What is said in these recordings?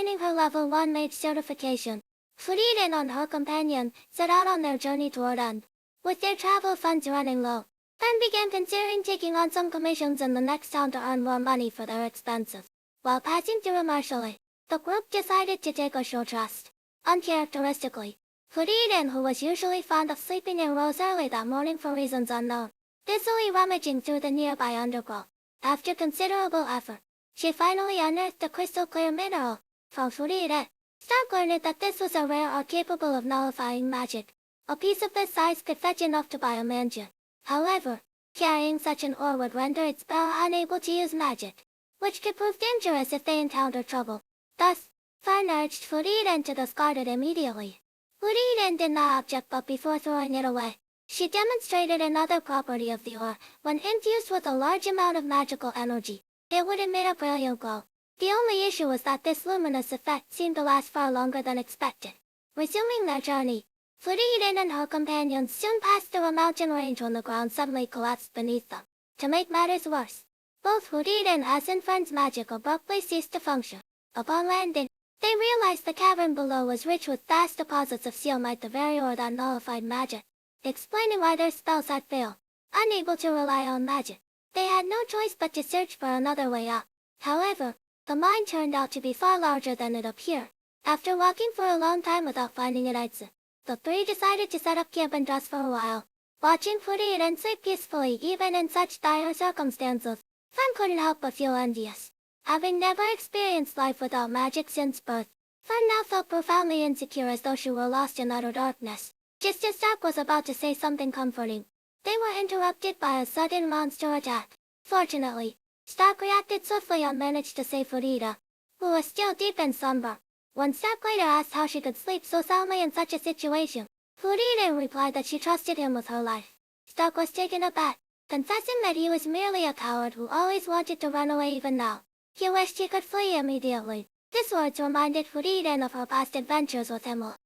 obtaining her level 1 mage certification. Frieren and her companion set out on their journey toward End. With their travel funds running low, Fern began considering taking on some commissions in the next town to earn more money for their expenses. While passing through Marshalley, the group decided to take a short rest. Uncharacteristically, Frieren, who was usually fond of sleeping in, rose early that morning for reasons unknown, busily rummaging through the nearby undergrowth. After considerable effort, she finally unearthed a crystal-clear mineral. From Frieren, Stark learned that this was a rare ore capable of nullifying magic. A piece of this size could fetch enough to buy a mansion. However, carrying such an ore would render its bearer unable to use magic, which could prove dangerous if they encountered trouble. Thus, Fern urged Frieren to discard it immediately. Frieren did not object, but before throwing it away, she demonstrated another property of the ore. When infused with a large amount of magical energy, it would emit a brilliant glow. The only issue was that this luminous effect seemed to last far longer than expected. Resuming their journey, Frieren and her companions soon passed through a mountain range when the ground suddenly collapsed beneath them. To make matters worse, both Frieren and Fern's magic abruptly ceased to function. Upon landing, they realized the cavern below was rich with vast deposits of Sealmite, the very ore that nullified magic, explaining why their spells had failed. Unable to rely on magic, they had no choice but to search for another way out. However, the mine turned out to be far larger than it appeared. After walking for a long time without finding an exit, the three decided to set up camp and rest for a while. Watching Frieren sleep peacefully even in such dire circumstances, Fern couldn't help but feel envious. Having never experienced life without magic since birth, Fern now felt profoundly insecure, as though she were lost in utter darkness. Just as Stark was about to say something comforting, they were interrupted by a sudden monster attack. Fortunately, Stark reacted swiftly and managed to save Frieren, who was still deep in slumber. When Stark later asked how she could sleep so soundly in such a situation, Frieren replied that she trusted him with her life. Stark was taken aback, confessing that he was merely a coward who always wanted to run away. Even now, he wished he could flee immediately. These words reminded Frieren of her past adventures with Himmel.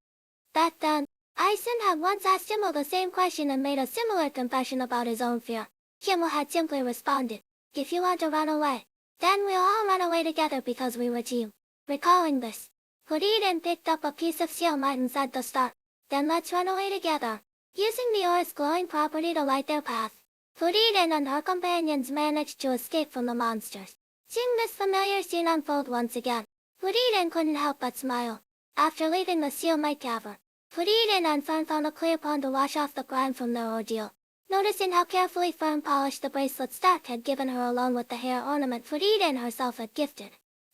Back then, Eisen had once asked Himmel the same question and made a similar confession about his own fear. Himmel had simply responded, "If you want to run away, then we'll all run away together because we were a team." Recalling this, Frieren picked up a piece of Sealmite and said to Stark, "Then let's run away together." Using the ore's glowing property to light their path, Frieren and her companions managed to escape from the monsters. Seeing this familiar scene unfold once again, Frieren couldn't help but smile. After leaving the Sealmite cavern, Frieren and Fern found a clear pond to wash off the grime from their ordeal. Noticing how carefully Fern polished the bracelet Stark had given her along with the hair ornament Frieren herself had gifted,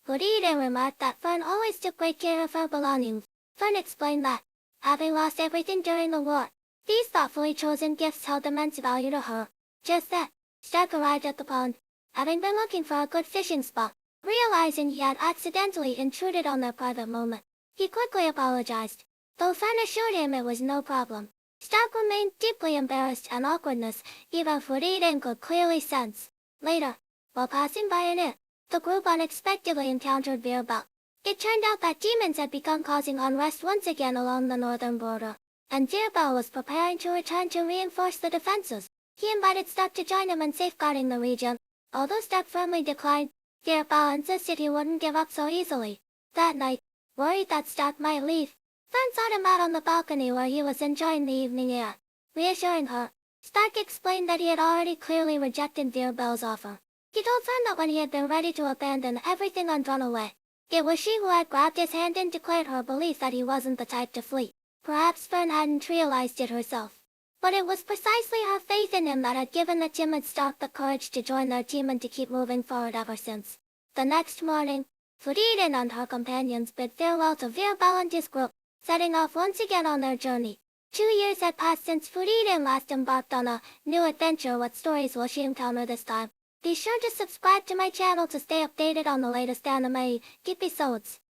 Frieren remarked that Fern always took great care of her belongings. Fern explained that, having lost everything during the war, these thoughtfully chosen gifts held immense value to her. Just then, Stark arrived at the pond, having been looking for a good fishing spot. Realizing he had accidentally intruded on their private moment, he quickly apologized, though Fern assured him it was no problem. Stark remained deeply embarrassed, and awkwardness even Frieren could clearly sense. Later, while passing by an inn, the group unexpectedly encountered Vierbel. It turned out that demons had begun causing unrest once again along the northern border, and Vierbel was preparing to return to reinforce the defenses. He invited Stark to join him in safeguarding the region. Although Stark firmly declined, Vierbel insisted he wouldn't give up so easily. That night, worried that Stark might leave, Fern sought him out on the balcony where he was enjoying the evening air. Reassuring her, Stark explained that he had already clearly rejected Vierbel's offer. He told Fern that when he had been ready to abandon everything and run away, it was she who had grabbed his hand and declared her belief that he wasn't the type to flee. Perhaps Fern hadn't realized it herself, but it was precisely her faith in him that had given the timid Stark the courage to join their team and to keep moving forward ever since. The next morning, Frieren and her companions bid farewell to Vierbel and his group, setting off once again on their journey. 2 years had passed since Frieren last embarked on a new adventure. What stories will she encounter this time? Be sure to subscribe to my channel to stay updated on the latest anime episodes.